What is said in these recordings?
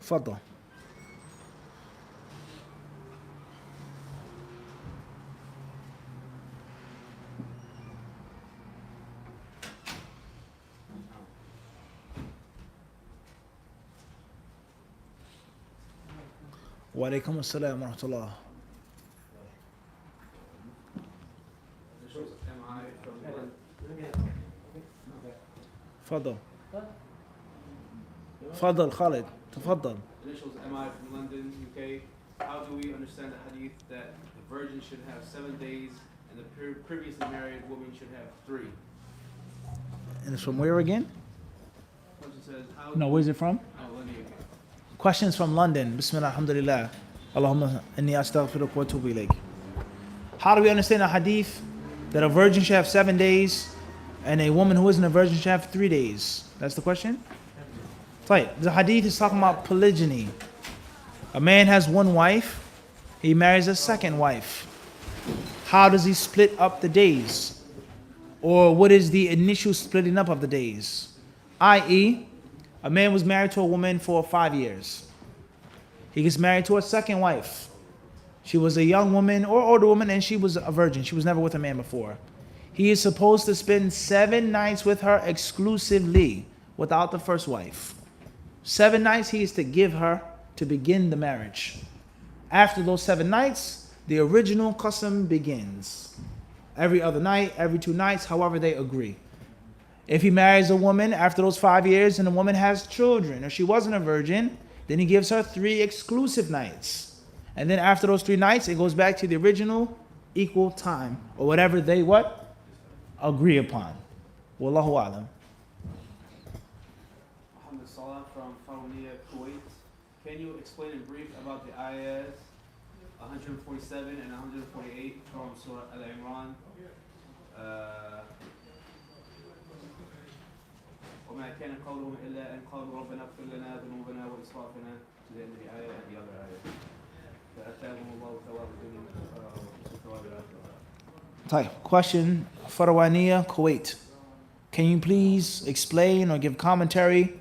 تفضل. وعليكم السلام ورحمة الله. تفضل. تفضل خالد تفضل. Initials MI from London, UK. How do we understand the hadith that the virgin should have 7 days and the previously married woman should have 3? And it's from where again? Question says, how No, where's it from? London. Questions from London. Bismillah, alhamdulillah. Allahumma inni astaghfiruka wa atubu ilayk. How do we understand a hadith that a virgin should have 7 days and a woman who isn't a virgin should have 3 days? That's the question? Right. The hadith is talking about polygyny. A man has one wife, he marries a second wife. How does he split up the days? Or what is the initial splitting up of the days? I.e., a man was married to a woman for 5 years. He gets married to a second wife. She was a young woman or older woman and she was a virgin. She was never with a man before. He is supposed to spend 7 nights with her exclusively without the first wife. 7 nights he is to give her to begin the marriage. After those 7 nights, the original custom begins. Every other night, every 2 nights, however they agree. If he marries a woman after those 5 years and the woman has children or she wasn't a virgin, then he gives her 3 exclusive nights. And then after those 3 nights, it goes back to the original equal time or whatever they what? Agree upon. Wallahu a'lam. Muhammad Salah from Faruniya, Kuwait. Can you explain in brief about the ayat 147 and 148 from Surah Al-Imran? وما كان قولهم إلا أن قالوا ربنا اغفر لنا ذنوبنا وإسرافنا to the end of the ayah and the other ayah. فأتاهم الله ثواب الدنيا وثواب الآخرة. Question, Farawaniya, Kuwait. Can you please explain or give commentary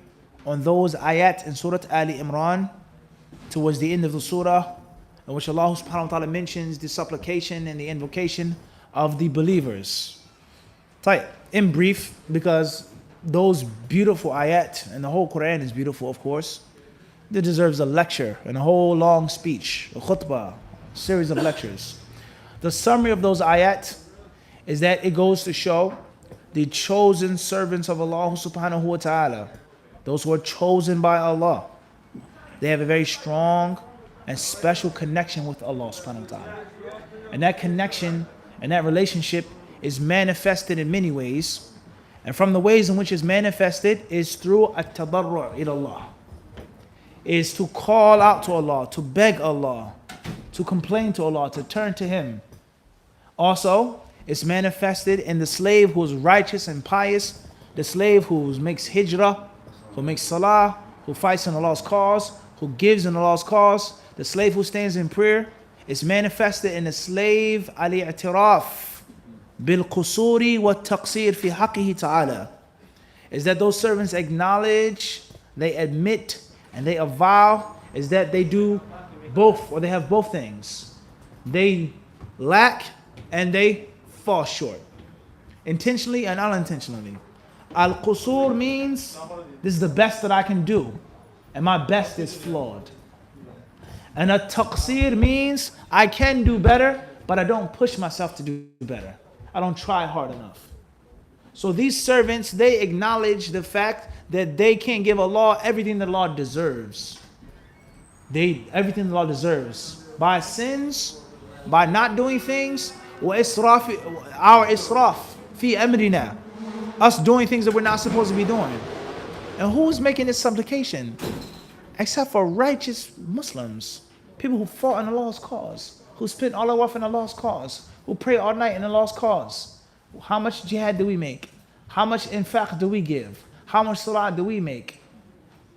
on those ayat in Surah Ali Imran towards the end of the surah in which Allah subhanahu wa ta'ala mentions the supplication and the invocation of the believers? In brief, because those beautiful ayat and the whole Quran is beautiful, of course, it deserves a lecture and a whole long speech, a khutbah, a series of lectures. The summary of those ayat is that it goes to show the chosen servants of Allah subhanahu wa ta'ala, those who are chosen by Allah, they have a very strong and special connection with Allah subhanahu wa ta'ala. And that connection and that relationship is manifested in many ways. And from the ways in which it's manifested is through at-tadarru' ila Allah. Is to call out to Allah, to beg Allah, to complain to Allah, to turn to Him. Also, it's manifested in the slave who is righteous and pious, the slave who makes hijrah, who makes salah, who fights in Allah's cause, who gives in Allah's cause, the slave who stands in prayer. It's manifested in the slave al-i'tiraf bil-qusuri wa-taqsir fi haqqihi ta'ala. Is that those servants acknowledge, they admit, and they avow, is that they do both, or they have both things. They lack and they fall short, intentionally and unintentionally. Al-qusur means this is the best that I can do, and my best is flawed. And a taqsir means I can do better, but I don't push myself to do better. I don't try hard enough. So these servants, they acknowledge the fact that they can't give Allah everything that Allah deserves. Everything that Allah deserves. By sins, by not doing things, our israf fi amrina, us doing things that we're not supposed to be doing. And who's making this supplication? Except for righteous Muslims, people who fought in Allah's cause, who spent all their wealth in Allah's cause, who pray all night in Allah's cause. How much jihad do we make? How much infaq do we give? How much salah do we make?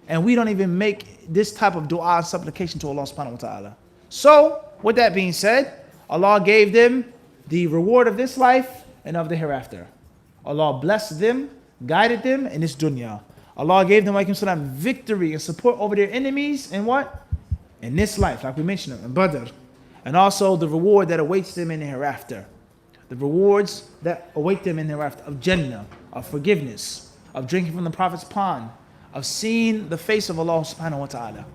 And we don't even make this type of dua and supplication to Allah subhanahu wa ta'ala. So, with that being said, Allah gave them the reward of this life and of the hereafter. Allah blessed them, guided them in this dunya. Allah gave them, alaykum salam, victory and support over their enemies in what? In this life, like we mentioned in Badr. And also the reward that awaits them in the hereafter. The rewards that await them in the hereafter of Jannah, of forgiveness, of drinking from the Prophet's pond, of seeing the face of Allah subhanahu wa ta'ala,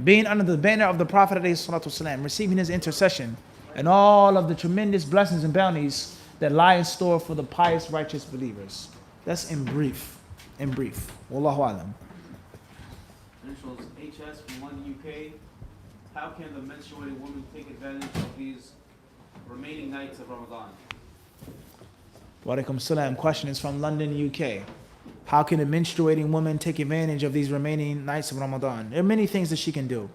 being under the banner of the Prophet ﷺ, receiving his intercession, and all of the tremendous blessings and bounties that lie in store for the pious, righteous believers. That's in brief. In brief. Wallahu alam. Initials HS from London, UK. How can the menstruating woman take advantage of these remaining nights of Ramadan? Wa alaikum salam. Question is from London, UK. How can a menstruating woman take advantage of these remaining nights of Ramadan? There are many things that she can do.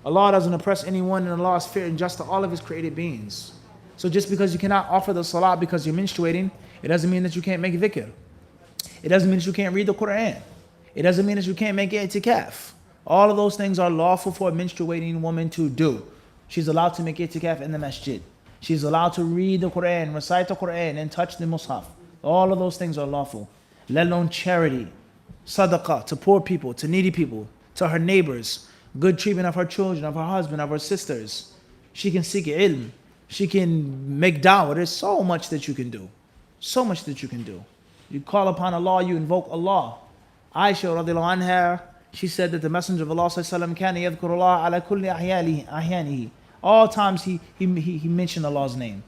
Allah doesn't oppress anyone, and Allah is fair and just to all of his created beings. So just because you cannot offer the salah because you're menstruating, it doesn't mean that you can't make dhikr. It doesn't mean that you can't read the Quran. It doesn't mean that you can't make i'tikaf. All of those things are lawful for a menstruating woman to do. She's allowed to make i'tikaf in the masjid. She's allowed to read the Quran, recite the Quran, and touch the mushaf. All of those things are lawful. Let alone charity, sadaqah, to poor people, to needy people, to her neighbors, good treatment of her children, of her husband, of her sisters. She can seek ilm. She can make da'wah. There's so much that you can do. So much that you can do. You call upon Allah, you invoke Allah. Aisha radiallahu anha, she said that the Messenger of Allah sallallahu kana yadhkurullah ala kulli ahyanihi. All times he mentioned Allah's name.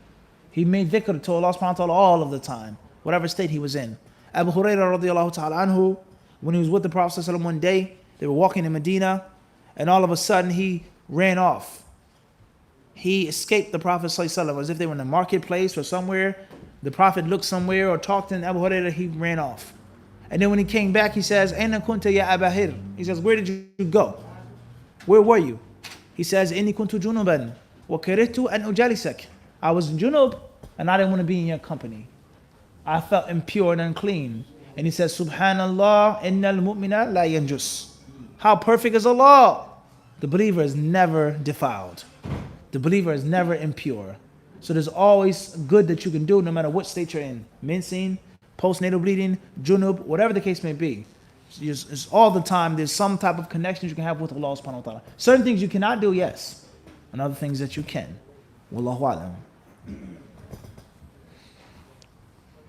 He made dhikr to Allah subhanahu wa ta'ala all of the time, whatever state he was in. Abu Hurairah radiallahu ta'ala anhu, when he was with the Prophet sallallahu one day, they were walking in Medina, and all of a sudden he ran off. He escaped the Prophet sallallahu as if they were in a marketplace or somewhere. The Prophet looked somewhere or talked to Abu Hurairah, he ran off. And then when he came back, he says, Aina kunta ya Aba Hir? He says, where did you go? Where were you? He says, Inni kuntu junuban wa karihtu an ujalisak. I was junub and I didn't want to be in your company. I felt impure and unclean. And he says, Subhanallah, innal mu'mina la yanjus. How perfect is Allah? The believer is never defiled. The believer is never impure. So there's always good that you can do no matter what state you're in. Mincing, postnatal bleeding, junub, whatever the case may be. It's all the time there's some type of connection you can have with Allah subhanahu wa ta'ala. Certain things you cannot do, yes. And other things that you can. Wallahu alam.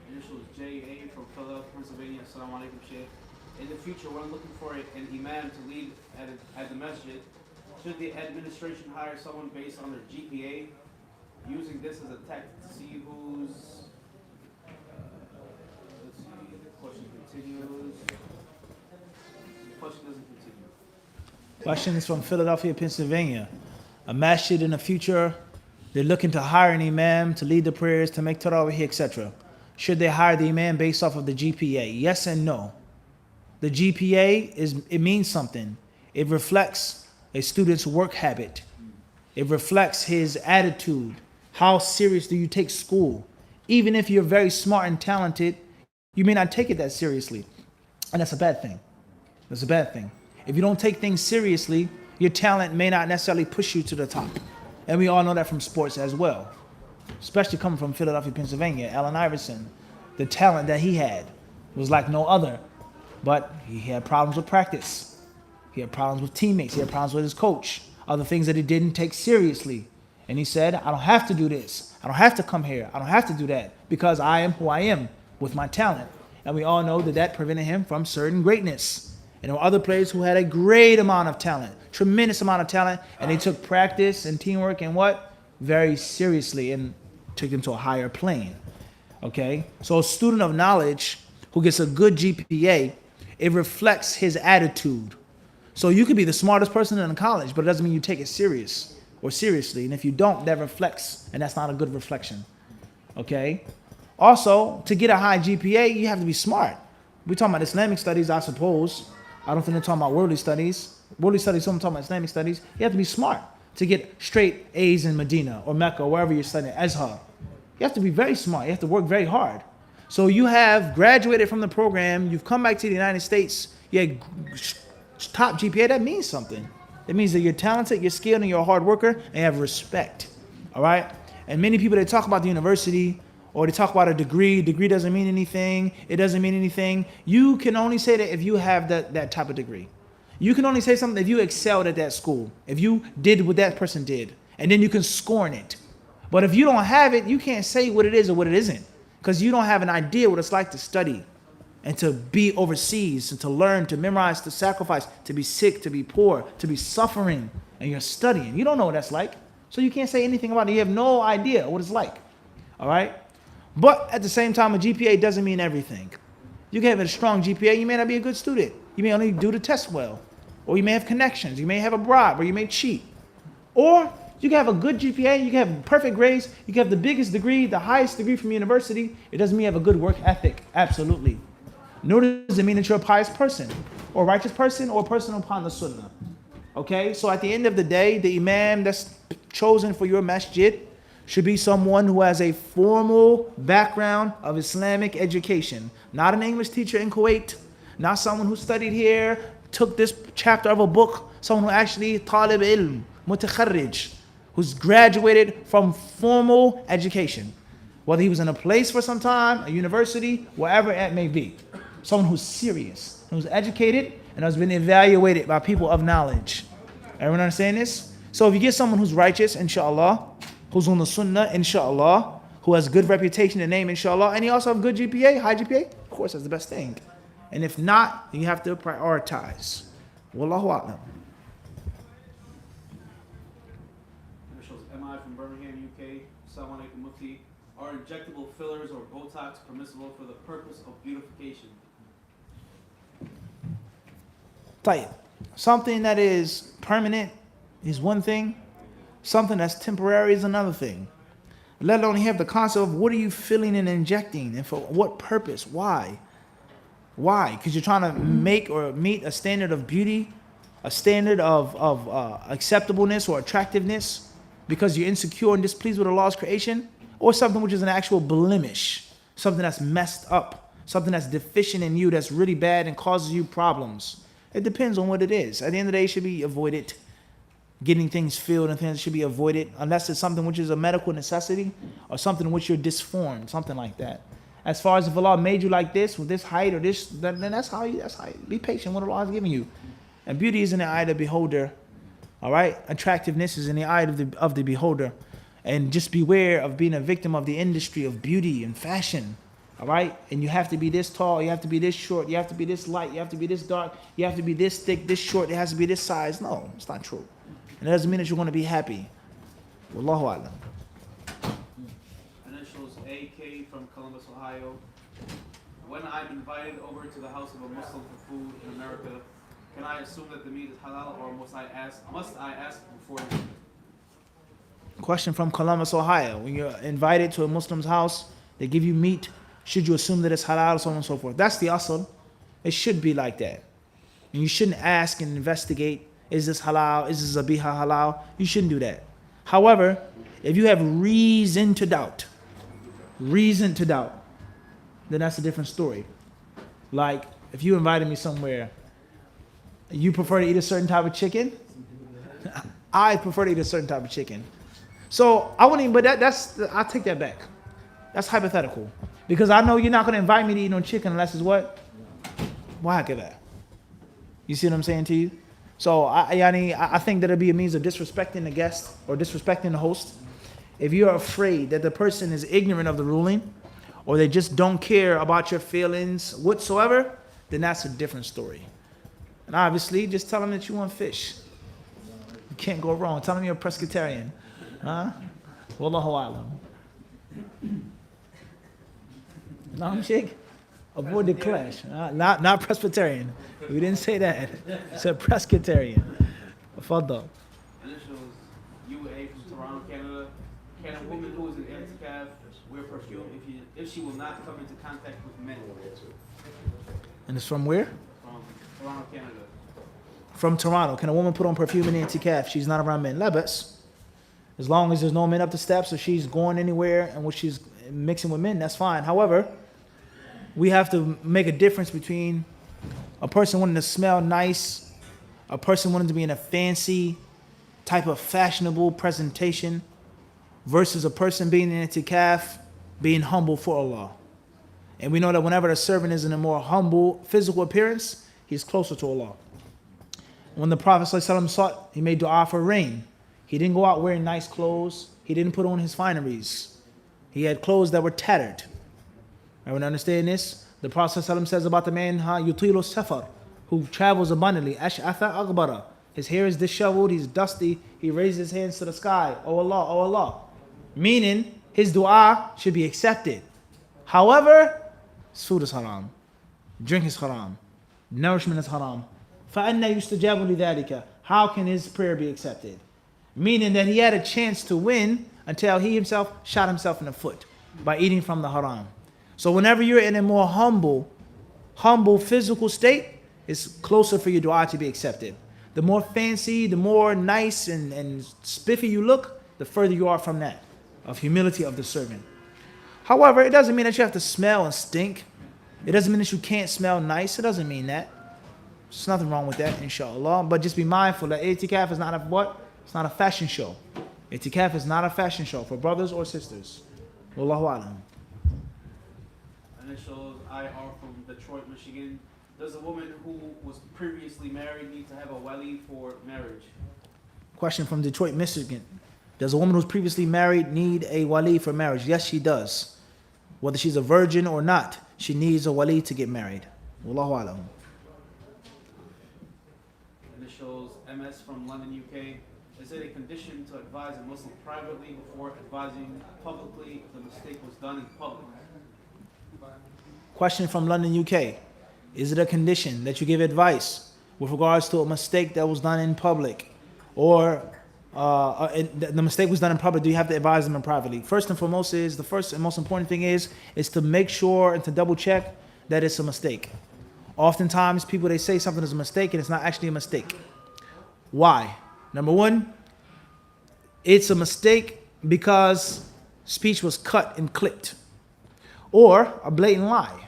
Initials JA from Philadelphia, Pennsylvania. Assalamu alaikum, Shaykh. In the future, when looking for an imam to lead at the masjid, should the administration hire someone based on their GPA, using this as a tactic to see who's... let's see, the question continues. The question doesn't continue. Question is from Philadelphia, Pennsylvania. A masjid in the future, they're looking to hire an imam to lead the prayers, to make tarawih, etc. Should they hire the imam based off of the GPA? Yes and no. The GPA, it means something. It reflects a student's work habit. It reflects his attitude. How serious do you take school? Even if you're very smart and talented, you may not take it that seriously. And that's a bad thing. That's a bad thing. If you don't take things seriously, your talent may not necessarily push you to the top. And we all know that from sports as well. Especially coming from Philadelphia, Pennsylvania, Allen Iverson. The talent that he had was like no other. But he had problems with practice. He had problems with teammates. He had problems with his coach. Other things that he didn't take seriously. And he said, I don't have to do this. I don't have to come here. I don't have to do that because I am who I am with my talent. And we all know that that prevented him from certain greatness. And there were other players who had a great amount of talent, tremendous amount of talent, and they took practice and teamwork and what? Very seriously and took them to a higher plane. Okay? So a student of knowledge who gets a good GPA, it reflects his attitude. So you could be the smartest person in college, but it doesn't mean you take it serious or seriously. And if you don't, that reflects, and that's not a good reflection. Okay? Also, to get a high GPA, you have to be smart. We're talking about Islamic studies, I suppose. I don't think they're talking about worldly studies. Worldly studies, someone talking about Islamic studies. You have to be smart to get straight A's in Medina or Mecca or wherever you're studying, Azhar. You have to be very smart. You have to work very hard. So you have graduated from the program. You've come back to the United States. You had top GPA. That means something. It means that you're talented, you're skilled, and you're a hard worker, and you have respect. All right? And many people that talk about the university Or they talk about a degree. Degree doesn't mean anything. It doesn't mean anything. You can only say that if you have that type of degree. You can only say something if you excelled at that school. If you did what that person did. And then you can scorn it. But if you don't have it, you can't say what it is or what it isn't. Because you don't have an idea what it's like to study. And to be overseas. And to learn, to memorize, to sacrifice. To be sick, to be poor, to be suffering. And you're studying. You don't know what that's like. So you can't say anything about it. You have no idea what it's like. All right? But at the same time, a GPA doesn't mean everything. You can have a strong GPA, you may not be a good student. You may only do the test well. Or you may have connections, you may have a bribe, or you may cheat. Or you can have a good GPA, you can have perfect grades, you can have the biggest degree, the highest degree from university. It doesn't mean you have a good work ethic, absolutely. Nor does it mean that you're a pious person, or a righteous person, or a person upon the sunnah. Okay, so at the end of the day, the imam that's chosen for your masjid should be someone who has a formal background of Islamic education. Not an English teacher in Kuwait, not someone who studied here, took this chapter of a book, someone who actually talib ilm, mutakharrij, who's graduated from formal education. Whether he was in a place for some time, a university, wherever it may be. Someone who's serious, who's educated, and has been evaluated by people of knowledge. Everyone understand this? So if you get someone who's righteous, inshallah, who's on the sunnah, inshallah, who has good reputation and name, inshallah, and he also have good GPA, high GPA, of course, that's the best thing. And if not, you have to prioritize. Wallahu a'lam. Am I from Birmingham, UK? Assalamu alaikum, Mufti. Are injectable fillers or Botox permissible for the purpose of beautification? Tayyib. Something that is permanent is one thing. Something that's temporary is another thing. Let alone have the concept of what are you filling and injecting and for what purpose? Why? Why? Because you're trying to make or meet a standard of beauty, a standard of acceptableness or attractiveness because you're insecure and displeased with Allah's creation, or something which is an actual blemish, something that's messed up, something that's deficient in you that's really bad and causes you problems. It depends on what it is. At the end of the day, it should be avoided. Getting things filled and things should be avoided unless it's something which is a medical necessity or something in which you're disformed, something like that. As far as if Allah made you like this, with this height or this, then that's how you be patient with what Allah is giving you. And beauty is in the eye of the beholder. All right? Attractiveness is in the eye of the beholder. And just beware of being a victim of the industry of beauty and fashion. All right? And you have to be this tall, you have to be this short, you have to be this light, you have to be this dark, you have to be this thick, this short, it has to be this size. No, it's not true. And it doesn't mean that you're going to be happy. Wallahu a'lam. Initials AK from Columbus, Ohio. When I'm invited over to the house of a Muslim for food in America, can I assume that the meat is halal, or must I ask before? Question from Columbus, Ohio. When you're invited to a Muslim's house, they give you meat. Should you assume that it's halal, so on and so forth? That's the asl. It should be like that. And you shouldn't ask and investigate. Is this halal? Is this zabiha halal? You shouldn't do that. However, if you have reason to doubt, then that's a different story. Like, if you invited me somewhere, you prefer to eat a certain type of chicken? I prefer to eat a certain type of chicken. So I wouldn't even, but I'll take that back. That's hypothetical. Because I know you're not going to invite me to eat no chicken unless it's what? Why could that? You see what I'm saying to you? So I think that it'd be a means of disrespecting the guest or disrespecting the host. If you're afraid that the person is ignorant of the ruling or they just don't care about your feelings whatsoever, then that's a different story. And obviously, just tell them that you want fish. You can't go wrong. Tell them you're a pescatarian. Huh? Wallahu a'lam. No, Sheikh? Avoid the clash. Not Presbyterian. We didn't say that. It's a Presbyterian. Faddal. Initials UA from Toronto, Canada. Can a woman who is in i'tikaf wear perfume if she will not come into contact with men? And it's from where? From Toronto, Canada. From Toronto. Can a woman put on perfume in i'tikaf? She's not around men. Labas. As long as there's no men up the steps or she's going anywhere and when she's mixing with men, that's fine. However, we have to make a difference between a person wanting to smell nice, a person wanting to be in a fancy type of fashionable presentation versus a person being in i'tikaf being humble for Allah. And we know that whenever a servant is in a more humble physical appearance, he's closer to Allah. When the Prophet ﷺ sought, he made dua for rain. He didn't go out wearing nice clothes. He didn't put on his fineries. He had clothes that were tattered. Everyone understand this? The Prophet ﷺ says about the man, yutilu safar, who travels abundantly. Ash'atha aghbara. His hair is disheveled, he's dusty. He raises his hands to the sky. Oh Allah, oh Allah. Meaning, his dua should be accepted. However, food is haram. Drink is haram. Nourishment is haram. فَأَنَّ يُسْتَجَابُ لِذَلِكَ. How can his prayer be accepted? Meaning that he had a chance to win until he himself shot himself in the foot by eating from the haram. So whenever you're in a more humble physical state, it's closer for your dua to be accepted. The more fancy, the more nice and spiffy you look, the further you are from that, of humility of the servant. However, it doesn't mean that you have to smell and stink. It doesn't mean that you can't smell nice. It doesn't mean that. There's nothing wrong with that, inshallah. But just be mindful that itikaf is not a what? It's not a fashion show. Itikaf is not a fashion show for brothers or sisters. Wallahu alam. Initials IR from Detroit, Michigan. Does a woman who was previously married need to have a wali for marriage? Question from Detroit, Michigan. Does a woman who's previously married need a wali for marriage? Yes, she does. Whether she's a virgin or not, she needs a wali to get married. Wallahu alam. Initials MS from London, UK. Is it a condition to advise a Muslim privately before advising publicly if the mistake was done in public? Question from London, UK. Is it a condition that you give advice with regards to a mistake that was done in public? Or the mistake was done in public, do you have to advise them privately? First and foremost is, the first and most important thing is to make sure and to double check that it's a mistake. Oftentimes people, they say something is a mistake and it's not actually a mistake. Why? Number one, it's a mistake because speech was cut and clipped, or a blatant lie,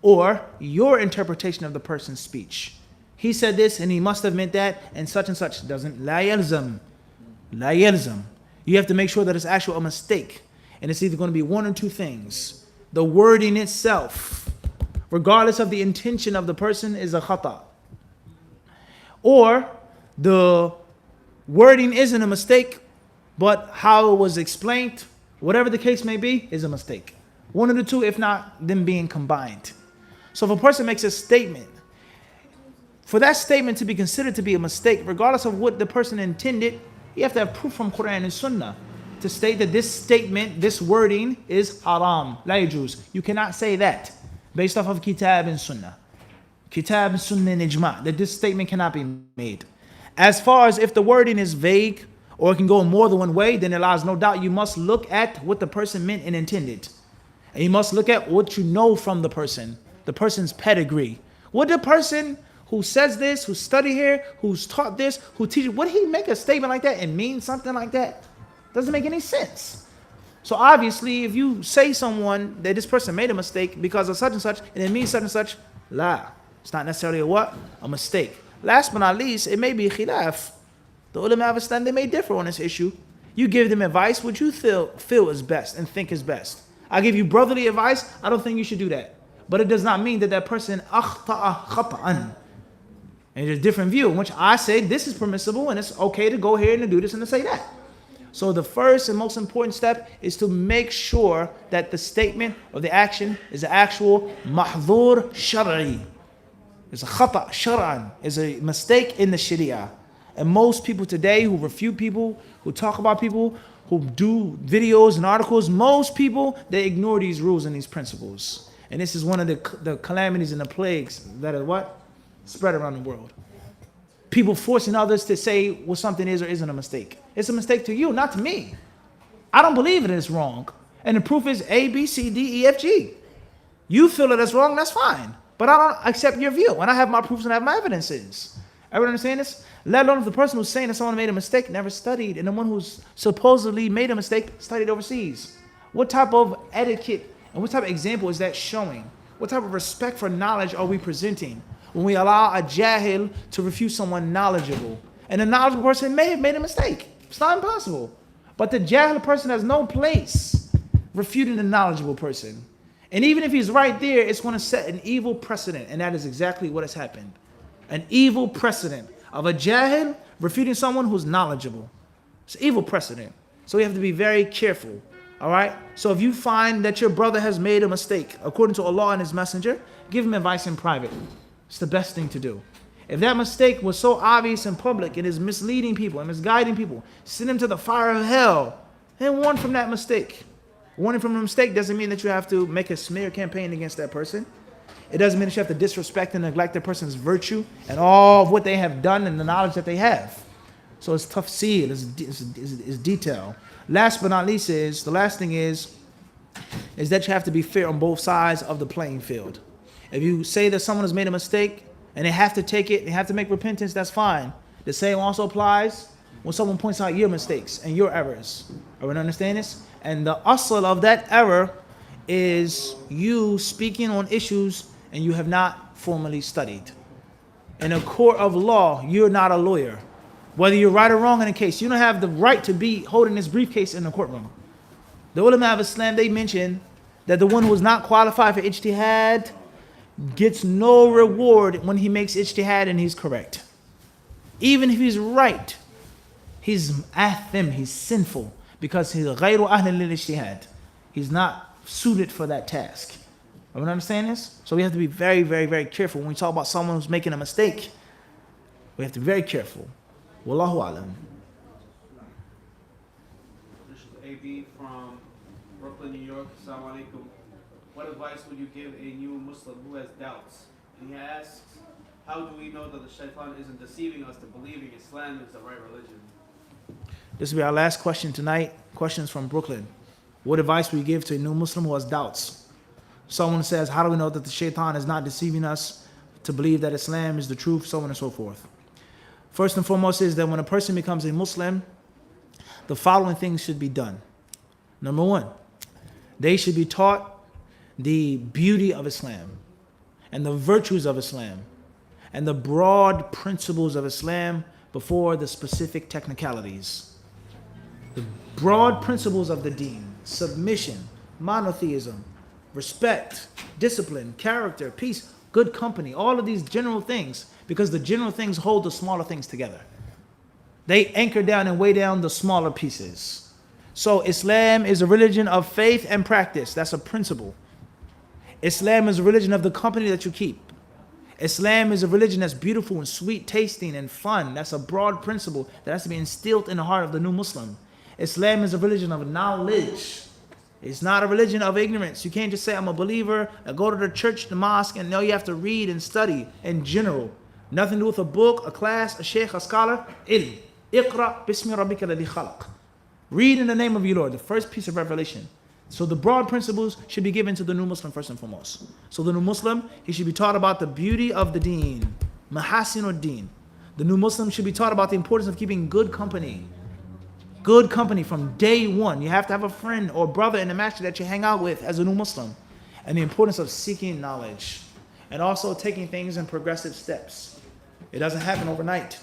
or your interpretation of the person's speech. He said this and he must have meant that, and such doesn't. La yalzam. La yalzam. You have to make sure that it's actually a mistake. And it's either going to be one or two things. The wording itself, regardless of the intention of the person, is a khata. Or the wording isn't a mistake, but how it was explained, whatever the case may be, is a mistake. One of the two, if not them being combined. So if a person makes a statement, for that statement to be considered to be a mistake, regardless of what the person intended, you have to have proof from Quran and Sunnah to state that this statement, this wording is haram, la yajuz. You cannot say that based off of Kitab and Sunnah. Kitab and Sunnah and Ijma', that this statement cannot be made. As far as if the wording is vague or it can go more than one way, then it allows no doubt you must look at what the person meant and intended. And you must look at what you know from the person's pedigree. What the person who says this, who studied here, who's taught this, who teaches, would he make a statement like that and mean something like that? Doesn't make any sense. So obviously, if you say someone that this person made a mistake because of such and such, and it means such and such, la. It's not necessarily a what? A mistake. Last but not least, it may be khilaf. The ulama of Islam, they may differ on this issue. You give them advice, what you feel is best and think is best. I give you brotherly advice, I don't think you should do that. But it does not mean that person akhta'a khata'an. And there's a different view in which I say this is permissible and it's okay to go here and to do this and to say that. So the first and most important step is to make sure that the statement or the action is an actual mahdhur shar'i. It's a khata' shar'an. It's a mistake in the sharia. And most people today who refute people, who talk about people, who do videos and articles, most people, they ignore these rules and these principles. And this is one of the calamities and the plagues that are what? Spread around the world. People forcing others to say what something is or isn't a mistake. It's a mistake to you, not to me. I don't believe it is wrong. And the proof is A, B, C, D, E, F, G. You feel that it's wrong, that's fine. But I don't accept your view. And I have my proofs and I have my evidences. Everyone understand this? Let alone if the person who's saying that someone made a mistake never studied, and the one who's supposedly made a mistake studied overseas. What type of etiquette and what type of example is that showing? What type of respect for knowledge are we presenting when we allow a jahil to refute someone knowledgeable? And the knowledgeable person may have made a mistake. It's not impossible. But the jahil person has no place refuting a knowledgeable person. And even if he's right there, it's going to set an evil precedent. And that is exactly what has happened. An evil precedent of a jahil refuting someone who's knowledgeable. It's an evil precedent. So we have to be very careful. All right? So if you find that your brother has made a mistake, according to Allah and His Messenger, give him advice in private. It's the best thing to do. If that mistake was so obvious in public and is misleading people and misguiding people, send him to the fire of hell and warn from that mistake. Warning from a mistake doesn't mean that you have to make a smear campaign against that person. It doesn't mean that you have to disrespect and neglect that person's virtue and all of what they have done and the knowledge that they have. So it's tafseel, it's detail. Last but not least the last thing is that you have to be fair on both sides of the playing field. If you say that someone has made a mistake and they have to take it, they have to make repentance, that's fine. The same also applies when someone points out your mistakes and your errors. Everyone understand this? And the asl of that error is you speaking on issues and you have not formally studied. In a court of law, you're not a lawyer. Whether you're right or wrong in a case, you don't have the right to be holding this briefcase in the courtroom. The ulama of Islam, they mention that the one who is not qualified for ijtihad gets no reward when he makes ijtihad and he's correct. Even if he's right, he's athim, he's sinful, because he's ghayru ahlin lil ijtihad. He's not suited for that task. Everyone understand this? So we have to be very, very, very careful when we talk about someone who's making a mistake. We have to be very careful. Wallahu alam. This is AB from Brooklyn, New York. Assalamu alaikum. What advice would you give a new Muslim who has doubts? And he asks, how do we know that the shaitan isn't deceiving us to believing Islam is the right religion? This will be our last question tonight. Questions from Brooklyn. What advice would you give to a new Muslim who has doubts? Someone says, how do we know that the shaitan is not deceiving us to believe that Islam is the truth, so on and so forth? First and foremost is that when a person becomes a Muslim, the following things should be done. Number one, they should be taught the beauty of Islam and the virtues of Islam and the broad principles of Islam before the specific technicalities. The broad principles of the deen: submission, monotheism, respect, discipline, character, peace, good company, all of these general things, because the general things hold the smaller things together. They anchor down and weigh down the smaller pieces. So Islam is a religion of faith and practice. That's a principle. Islam is a religion of the company that you keep. Islam is a religion that's beautiful and sweet tasting and fun. That's a broad principle that has to be instilled in the heart of the new Muslim. Islam is a religion of knowledge. It's not a religion of ignorance. You can't just say, I'm a believer, I go to the church, the mosque, and know you have to read and study in general. Nothing to do with a book, a class, a sheikh, a scholar. Ilm. Iqra bismi rabbika alladhi khalaq. Read in the name of your Lord, the first piece of revelation. So the broad principles should be given to the new Muslim first and foremost. So the new Muslim, he should be taught about the beauty of the deen. Mahasin deen. The new Muslim should be taught about the importance of keeping good company. Good company from day one. You have to have a friend or brother in the masjid that you hang out with as a new Muslim. And the importance of seeking knowledge. And also taking things in progressive steps. It doesn't happen overnight.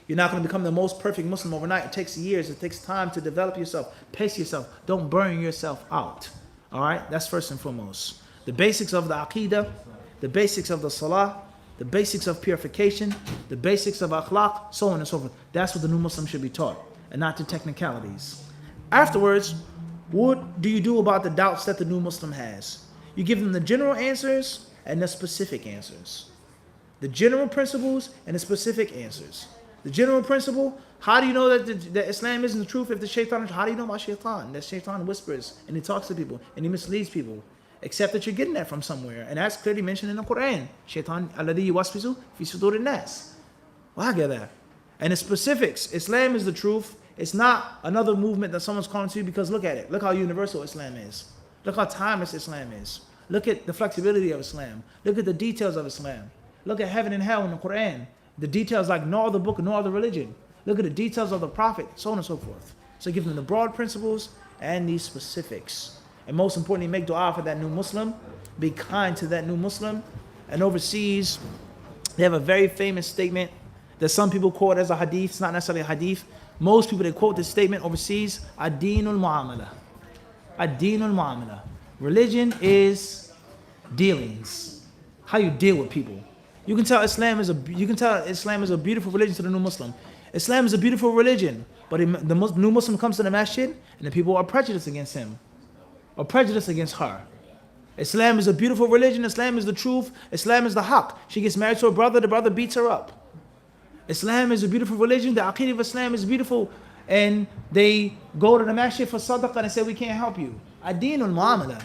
You're not going to become the most perfect Muslim overnight. It takes years. It takes time to develop yourself. Pace yourself. Don't burn yourself out. All right? That's first and foremost. The basics of the aqidah, the basics of the salah, the basics of purification, the basics of akhlaq, so on and so forth. That's what the new Muslim should be taught, and not the technicalities. Afterwards, what do you do about the doubts that the new Muslim has? You give them the general answers and the specific answers. The general principles and the specific answers. The general principle, how do you know that Islam isn't the truth if the shaitan, how do you know about shaitan? That shaitan whispers and he talks to people and he misleads people. Except that you're getting that from somewhere. And that's clearly mentioned in the Quran. Shaitan alladhi yuwaswisu fi sudurin nas. Well, I get that. And the specifics, Islam is the truth. It's not another movement that someone's calling to, because look at it. Look how universal Islam is. Look how timeless Islam is. Look at the flexibility of Islam. Look at the details of Islam. Look at heaven and hell in the Quran. The details like no other book, no other religion. Look at the details of the Prophet, so on and so forth. So give them the broad principles and the specifics. And most importantly, make dua for that new Muslim. Be kind to that new Muslim. And overseas, they have a very famous statement that some people quote as a hadith. It's not necessarily a hadith. Most people, they quote this statement overseas, ad-deenul mu'amala. Ad-din al-mu'amala. Religion is dealings. How you deal with people. You can tell Islam is a beautiful religion to the new Muslim. Islam is a beautiful religion, but the new Muslim comes to the masjid and the people are prejudiced against him or prejudiced against her. Islam is a beautiful religion. Islam is the truth. Islam is the haqq. She gets married to her brother. The brother beats her up. Islam is a beautiful religion. The aqeedah of Islam is beautiful. And they go to the masjid for sadaqah and say, we can't help you. Ad-din al-mu'amala.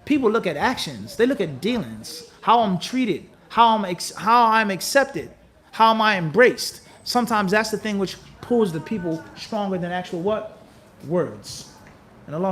People look at actions. They look at dealings. How I'm treated. How I'm accepted. How am I embraced. Sometimes that's the thing which pulls the people stronger than actual what? Words.